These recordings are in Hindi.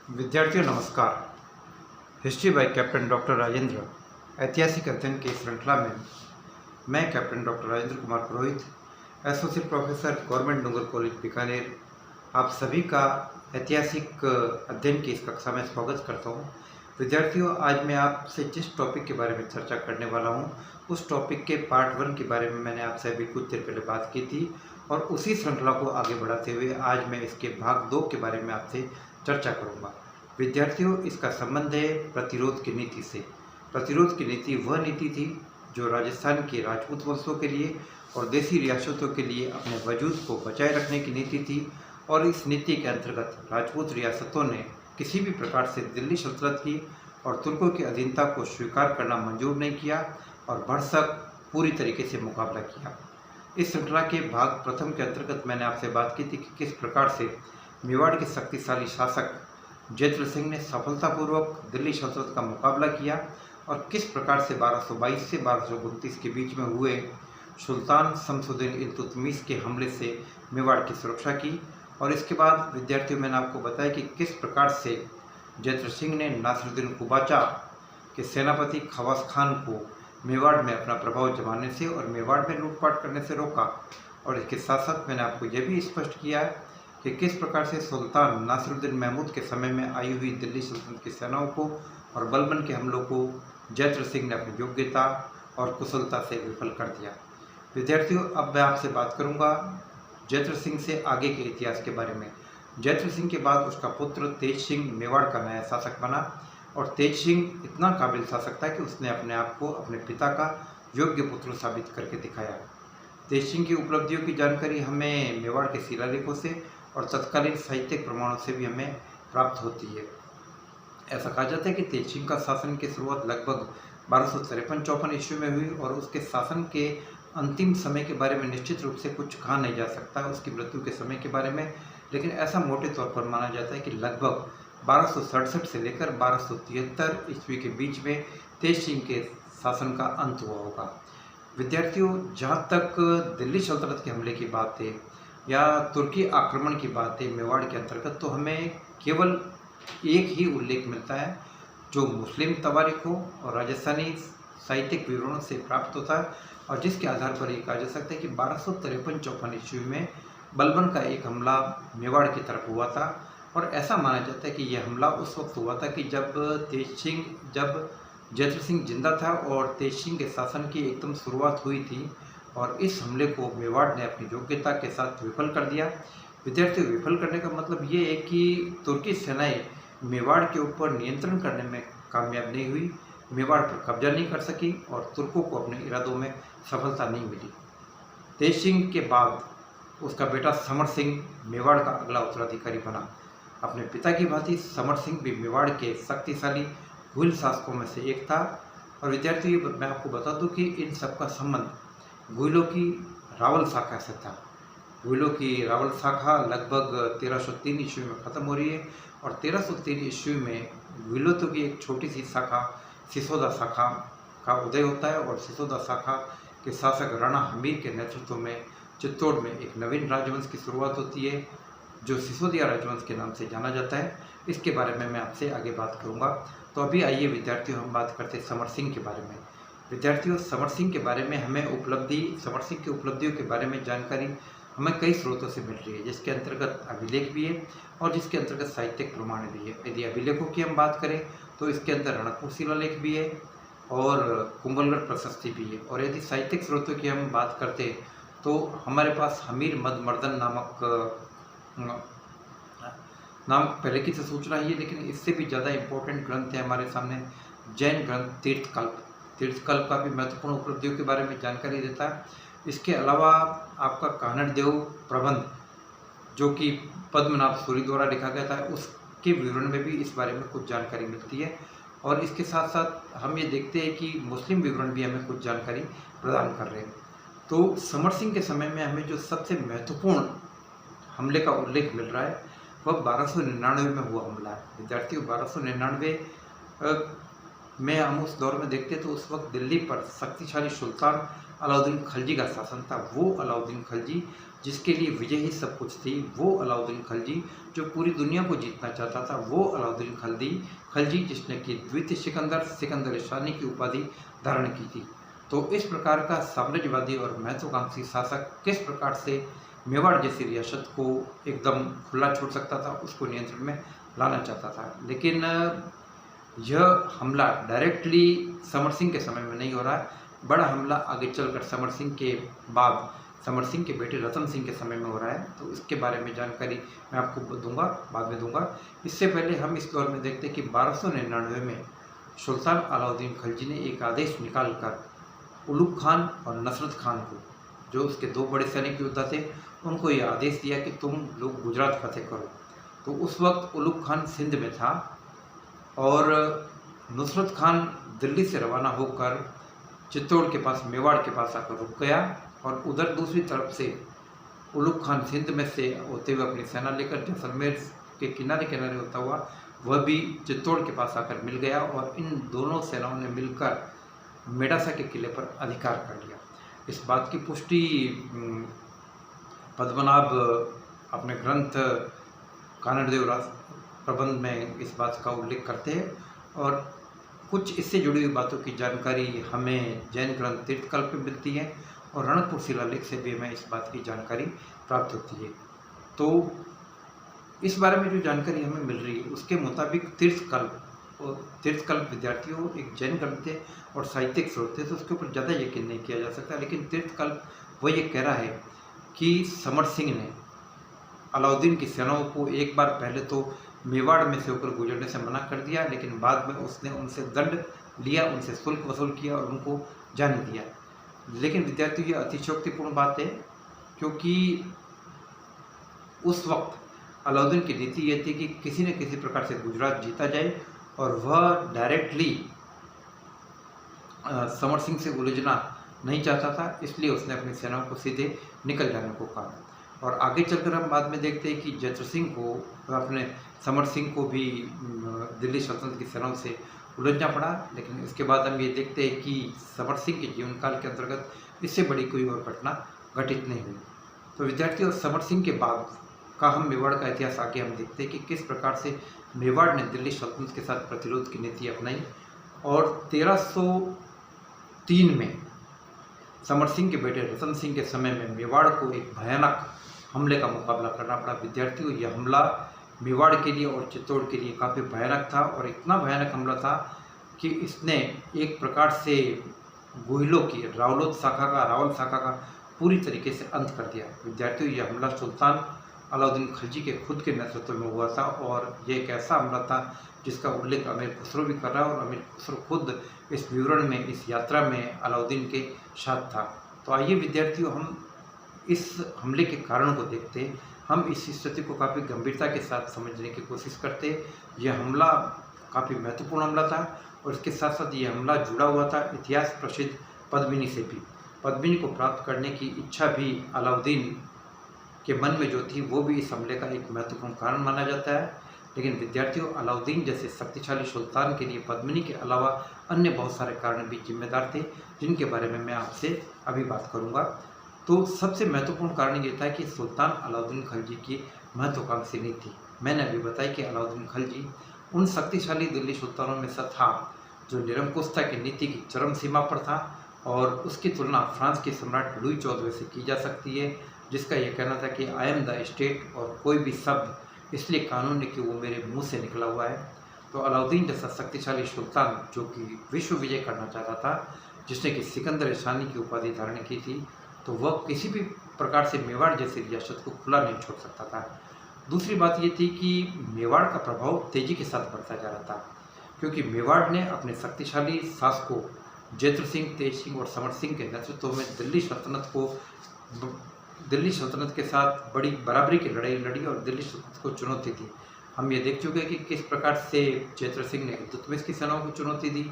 विद्यार्थियों नमस्कार। History by captain doctor Rajendra ऐतिहासिक अध्ययन की श्रृंखला में मैं कैप्टन डॉक्टर राजेंद्र कुमार पुरोहित, एसोसिएट प्रोफेसर गवर्नमेंट डूंगर कॉलेज बीकानेर, आप सभी का ऐतिहासिक अध्ययन की इस कक्षा में स्वागत करता हूं। विद्यार्थियों, आज मैं आपसे जिस टॉपिक के बारे में चर्चा करने वाला हूं, उस टॉपिक के पार्ट 1 के बारे में मैंने आपसे अभी कुछ देर पहले बात की थी और उसी श्रृंखला को आगे बढ़ाते हुए आज मैं इसके भाग 2 के बारे में आपसे चर्चा करूंगा। विद्यार्थियों, इसका संबंध है प्रतिरोध की नीति से। प्रतिरोध की नीति वह नीति थी जो राजस्थान के राजपूत वंशों के लिए और देसी रियासतों के लिए अपने वजूद को बचाए रखने की नीति थी और इस नीति के अंतर्गत राजपूत रियासतों ने किसी भी प्रकार से दिल्ली सल्तनत की और तुर्कों की अधीनता को स्वीकार करना मंजूर नहीं किया और भरसक पूरी तरीके से मुकाबला किया। इस श्रृंखला के भाग प्रथम के अंतर्गत मैंने आपसे बात की थी कि किस प्रकार से मेवाड़ के शक्तिशाली शासक जयद्रथ सिंह ने सफलतापूर्वक दिल्ली सल्तनत का मुकाबला किया और किस प्रकार से 1222 से 1229 के बीच में हुए सुल्तान शमसुद्दीन इल्तुतमिश के हमले से मेवाड़ की सुरक्षा की। और इसके बाद विद्यार्थियों, मैंने आपको बताया कि किस प्रकार से जयद्रथ सिंह ने नासिरुद्दीन कुबाचा के सेनापति खवास खान को मेवाड़ में अपना प्रभाव जमाने से और मेवाड़ में लूटपाट करने से रोका। और इसके साथ साथ मैंने आपको यह भी स्पष्ट किया है कि किस प्रकार से सुल्तान नासिरुद्दीन महमूद के समय में आई हुई दिल्ली सल्तनत की सेनाओं को और बलबन के हमलों को जयद्रथ सिंह ने अपनी योग्यता और कुशलता से विफल कर दिया। विद्यार्थियों, अब मैं आपसे बात करूंगा जयद्रथ सिंह से आगे के इतिहास के बारे में। जयद्रथ सिंह के बाद उसका पुत्र तेज सिंह मेवाड़ का नया शासक बना और तेज सिंह इतना काबिल शासक था कि उसने अपने आप को अपने पिता का योग्य पुत्र साबित करके दिखाया। तेज सिंह की उपलब्धियों की जानकारी हमें मेवाड़ के शिलालेखों से और तत्कालीन साहित्यिक प्रमाणों से भी हमें प्राप्त होती है। ऐसा कहा जाता है कि तेज सिंह का शासन की शुरुआत लगभग 1253-54 ईस्वी में हुई और उसके शासन के अंतिम समय के बारे में निश्चित रूप से कुछ कहा नहीं जा सकता उसकी मृत्यु के समय के बारे में, लेकिन ऐसा मोटे तौर पर माना जाता है कि लगभग 1267 से लेकर 1273 ईस्वी के बीच में तेज सिंह के शासन का अंत हुआ होगा। विद्यार्थियों, जहाँ तक दिल्ली सल्तनत के हमले की बात है या तुर्की आक्रमण की बात है मेवाड़ के अंतर्गत, तो हमें केवल एक ही उल्लेख मिलता है जो मुस्लिम तवारीखों और राजस्थानी साहित्यिक विवरणों से प्राप्त होता है और जिसके आधार पर ये कहा जा सकता है कि 1253-54 ईस्वी में बलबन का एक हमला मेवाड़ की तरफ हुआ था। और ऐसा माना जाता है कि यह हमला उस वक्त हुआ था कि जब जयद्रथ सिंह जिंदा था और तेज सिंह के शासन की एकदम शुरुआत हुई थी और इस हमले को मेवाड़ ने अपनी योग्यता के साथ विफल कर दिया। विद्यार्थियों, विफल करने का मतलब ये है कि तुर्की सेनाएं मेवाड़ के ऊपर नियंत्रण करने में कामयाब नहीं हुई, मेवाड़ पर कब्जा नहीं कर सकी और तुर्कों को अपने इरादों में सफलता नहीं मिली। तेज सिंह के बाद उसका बेटा समर सिंह मेवाड़ का अगला उत्तराधिकारी बना। अपने पिता की भांति समर सिंह भी मेवाड़ के शक्तिशाली भूल शासकों में से एक था। और विद्यार्थियों, मैं आपको बता दूं कि इन सबका संबंध गुइलों की रावल शाखा से था। गुइलों की रावल शाखा लगभग 1303 ईस्वी में ख़त्म हो रही है और 1303 ईस्वी में गुइलों की एक छोटी सी शाखा सिसोदा शाखा का उदय होता है और सिसोदा शाखा के शासक राणा हमीर के नेतृत्व में चित्तौड़ में एक नवीन राजवंश की शुरुआत होती है जो सिसोदिया राजवंश के नाम से जाना जाता है। इसके बारे में मैं आपसे आगे बात करूंगा। तो अभी आइए विद्यार्थियों, हम बात करते हैं समर सिंह के बारे में। विद्यार्थियों, समर सिंह के बारे में हमें समर सिंह की उपलब्धियों के बारे में जानकारी हमें कई स्रोतों से मिल रही है, जिसके अंतर्गत अभिलेख भी है और जिसके अंतर्गत साहित्यिक प्रमाण भी है। यदि अभिलेखों की हम बात करें तो इसके अंदर रणकपुर शिलालेख भी है और कुंभलगढ़ प्रशस्ति भी है। और यदि साहित्यिक स्रोतों की हम बात करते हैं तो हमारे पास हमीर मदमर्दन नामक पहले की सूचना है, लेकिन इससे भी ज़्यादा इम्पोर्टेंट ग्रंथ है हमारे सामने जैन ग्रंथ तीर्थकल्प का भी महत्वपूर्ण उपलब्धियों के बारे में जानकारी देता है। इसके अलावा आपका कानड़ देव प्रबंध जो कि पद्मनाभ सूरी द्वारा लिखा गया था, उसके विवरण में भी इस बारे में कुछ जानकारी मिलती है। और इसके साथ साथ हम ये देखते हैं कि मुस्लिम विवरण भी हमें कुछ जानकारी प्रदान कर रहे हैं। तो समर सिंह के समय में हमें जो सबसे महत्वपूर्ण हमले का उल्लेख मिल रहा है वह 1299 में हुआ हमला है। विद्यार्थियों, 1299 में हम उस दौर में देखते तो उस वक्त दिल्ली पर शक्तिशाली सुल्तान अलाउद्दीन खिलजी का शासन था, वो अलाउद्दीन खिलजी जिसके लिए विजय ही सब कुछ थी, वो अलाउद्दीन खिलजी जो पूरी दुनिया को जीतना चाहता था, वो अलाउद्दीन खिलजी जिसने कि द्वितीय सिकंदर शानी की उपाधि धारण की थी। तो इस प्रकार का साम्राज्यवादी और महत्वाकांक्षी शासक किस प्रकार से मेवाड़ जैसी रियासत को एकदम खुला छोड़ सकता था, उसको नियंत्रण में लाना चाहता था। लेकिन यह हमला डायरेक्टली समर सिंह के समय में नहीं हो रहा है, बड़ा हमला आगे चलकर समर सिंह के बाद समर सिंह के बेटे रतन सिंह के समय में हो रहा है। तो इसके बारे में जानकारी मैं आपको दूंगा, बाद में दूंगा। इससे पहले हम इस दौर में देखते हैं कि 1299 में सुल्तान अलाउद्दीन खिलजी ने एक आदेश निकालकर उलुग खान और नसरत खान को, जो उसके दो बड़े सैनिक योद्धा थे, उनको ये आदेश दिया कि तुम लोग गुजरात फतेह करो। तो उस वक्त उलुग खान सिंध में था और नुसरत खान दिल्ली से रवाना होकर चित्तौड़ के पास मेवाड़ के पास आकर रुक गया और उधर दूसरी तरफ से उलुग खान सिंध में से होते हुए अपनी सेना लेकर जैसलमेर के किनारे किनारे होता हुआ वह भी चित्तौड़ के पास आकर मिल गया और इन दोनों सेनाओं ने मिलकर मेडासा के किले पर अधिकार कर लिया। इस बात की पुष्टि पद्मनाभ अपने ग्रंथ कानड़देव राज प्रबंध में इस बात का उल्लेख करते हैं और कुछ इससे जुड़ी हुई बातों की जानकारी हमें जैन ग्रंथ तीर्थकल्प में मिलती है और रणकपुर शिलालेख से भी हमें इस बात की जानकारी प्राप्त होती है। तो इस बारे में जो जानकारी हमें मिल रही है उसके मुताबिक तीर्थकल्प विद्यार्थियों एक जैन ग्रंथ है और साहित्यिक स्रोत है, तो उसके ऊपर ज़्यादा यकीन नहीं किया जा सकता। लेकिन तीर्थकल्प वो ये कह रहा है कि समर सिंह ने अलाउद्दीन की सेनाओं को एक बार पहले तो मेवाड़ में से होकर गुजरने से मना कर दिया, लेकिन बाद में उसने उनसे दंड लिया, उनसे शुल्क वसूल किया और उनको जाने दिया। लेकिन विद्यार्थियों, ये अतिशयोक्तिपूर्ण बात है, क्योंकि उस वक्त अलाउद्दीन की नीति ये थी कि किसी न किसी प्रकार से गुजरात जीता जाए और वह डायरेक्टली समर सिंह से उलझना नहीं चाहता था, इसलिए उसने अपनी सेनाओं को सीधे निकल जाने को कहा। और आगे चलकर हम बाद में देखते हैं कि जैत्र सिंह को, अपने समर सिंह को भी दिल्ली सल्तनत की सेनाओं से उलझना पड़ा। लेकिन इसके बाद हम ये देखते हैं कि समर सिंह के जीवन काल के अंतर्गत इससे बड़ी कोई और घटना घटित नहीं हुई। तो विद्यार्थियों, समर सिंह के बाद का हम मेवाड़ का इतिहास आगे हम देखते हैं कि किस प्रकार से मेवाड़ ने दिल्ली सल्तनत के साथ प्रतिरोध की नीति अपनाई और 1303 में समर सिंह के बेटे रतन सिंह के समय में मेवाड़ को एक भयानक हमले का मुकाबला करना पड़ा। विद्यार्थियों, यह हमला मेवाड़ के लिए और चित्तौड़ के लिए काफ़ी भयानक था और इतना भयानक हमला था कि इसने एक प्रकार से गोहिलों की रावल शाखा का पूरी तरीके से अंत कर दिया। विद्यार्थियों, यह हमला सुल्तान अलाउद्दीन खिलजी के खुद के नेतृत्व में हुआ था और ये एक ऐसा हमला था जिसका उल्लेख अमीर खुसरो भी कर रहा है और अमीर खुसरो खुद इस विवरण में, इस यात्रा में अलाउद्दीन के साथ था। तो आइए विद्यार्थियों, हम इस हमले के कारण को देखते हैं, हम इस स्थिति को काफ़ी गंभीरता के साथ समझने की कोशिश करते हैं। यह हमला काफ़ी महत्वपूर्ण हमला था और इसके साथ साथ ये हमला जुड़ा हुआ था इतिहास प्रसिद्ध पद्मिनी से भी। पद्मिनी को प्राप्त करने की इच्छा भी अलाउद्दीन के मन में जो थी, वो भी इस हमले का एक महत्वपूर्ण कारण माना जाता है। लेकिन विद्यार्थियों, अलाउद्दीन जैसे शक्तिशाली सुल्तान के लिए पद्मिनी के अलावा अन्य बहुत सारे कारण भी जिम्मेदार थे, जिनके बारे में मैं आपसे अभी बात करूँगा। तो सबसे महत्वपूर्ण कारण ये था कि सुल्तान अलाउद्दीन खिलजी की महत्वाकांक्षी नीति थी। मैंने अभी बताया कि अलाउद्दीन खिलजी उन शक्तिशाली दिल्ली सुल्तानों में से था जो निरंकुशता की नीति की चरम सीमा पर था और उसकी तुलना फ्रांस के सम्राट लुई 14वें से की जा सकती है, जिसका यह कहना था कि आई एम द स्टेट और कोई भी शब्द इसलिए कानून है कि वो मेरे मुंह से निकला हुआ है। तो अलाउद्दीन जैसा शक्तिशाली सुल्तान जो कि विश्व विजय करना चाहता था, जिसने कि सिकंदर शानी की उपाधि धारण की थी, तो वह किसी भी प्रकार से मेवाड़ जैसी रियासत को खुला नहीं छोड़ सकता था। दूसरी बात ये थी कि मेवाड़ का प्रभाव तेजी के साथ बढ़ता जा रहा था, क्योंकि मेवाड़ ने अपने शक्तिशाली शासकों जैत्र सिंह, तेज सिंह और समर सिंह के नेतृत्व में दिल्ली सल्तनत के साथ बड़ी बराबरी की लड़ाई लड़ी और दिल्ली सल्तनत को चुनौती दी। हम ये देख चुके हैं कि किस प्रकार से जैत्र सिंह ने इल्तुतमिश की सेनाओं को चुनौती दी,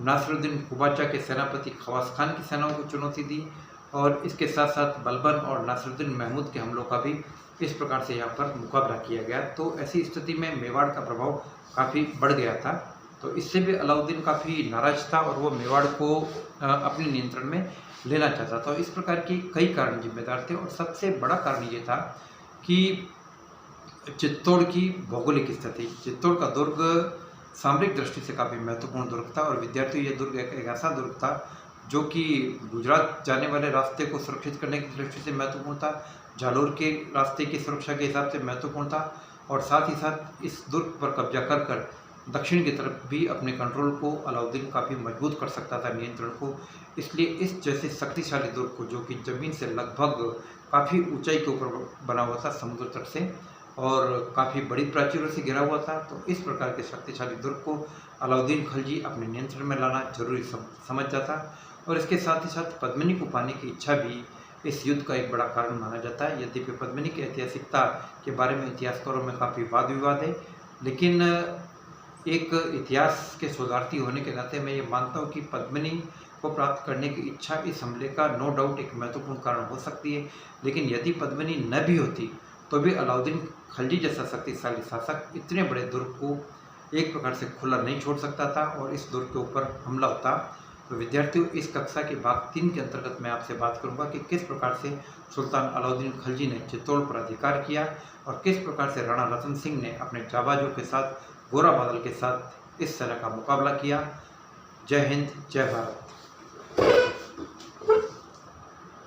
नासिरुद्दीन कुबाचा के सेनापति खवास खान की सेनाओं को चुनौती दी और इसके साथ साथ बलबन और नासिरुद्दीन महमूद के हमलों का भी इस प्रकार से यहाँ पर मुकाबला किया गया। तो ऐसी स्थिति में मेवाड़ का प्रभाव काफ़ी बढ़ गया था। तो इससे भी अलाउद्दीन काफ़ी नाराज था और वो मेवाड़ को अपने नियंत्रण में लेना चाहता था। तो इस प्रकार की कई कारण जिम्मेदार थे और सबसे बड़ा कारण ये था कि चित्तौड़ की भौगोलिक स्थिति। चित्तौड़ का दुर्ग सामरिक दृष्टि से काफ़ी महत्वपूर्ण दुर्ग था और विद्यार्थियों ये दुर्ग एक ऐसा दुर्ग था जो कि गुजरात जाने वाले रास्ते को सुरक्षित करने की दृष्टि से महत्वपूर्ण था, जालोर के रास्ते की सुरक्षा के हिसाब से महत्वपूर्ण था और साथ ही साथ इस दुर्ग पर कब्जा कर कर दक्षिण की तरफ भी अपने कंट्रोल को अलाउद्दीन काफ़ी मजबूत कर सकता था, नियंत्रण को। इसलिए इस जैसे शक्तिशाली दुर्ग को, जो कि ज़मीन से लगभग काफ़ी ऊंचाई के ऊपर बना हुआ था समुद्र तट से और काफ़ी बड़ी प्राचीरों से घिरा हुआ था, तो इस प्रकार के शक्तिशाली दुर्ग को अलाउद्दीन खिलजी अपने नियंत्रण में लाना जरूरी समझता था। और इसके साथ ही साथ पद्मिनी को पाने की इच्छा भी इस युद्ध का एक बड़ा कारण माना जाता है। यद्यपि पद्मिनी की ऐतिहासिकता के बारे में इतिहासकारों में काफ़ी वाद विवाद है, लेकिन एक इतिहास के शोधार्थी होने के नाते मैं ये मानता हूँ कि पद्मिनी को प्राप्त करने की इच्छा इस हमले का नो डाउट एक महत्वपूर्ण कारण हो सकती है। लेकिन यदि पद्मिनी न भी होती तो भी अलाउद्दीन खिलजी जैसा शक्तिशाली शासक इतने बड़े दुर्ग को एक प्रकार से खुला नहीं छोड़ सकता था और इस दुर्ग के ऊपर हमला होता। तो विद्यार्थियों, इस कक्षा के भाग 3 के अंतर्गत मैं आपसे बात करूंगा कि किस प्रकार से सुल्तान अलाउद्दीन खिलजी ने चित्तौड़ पर अधिकार किया और किस प्रकार से राणा रतन सिंह ने अपने जाबाजों के साथ, गोरा बादल के साथ इस सेना का मुकाबला किया। जय हिंद, जय भारत।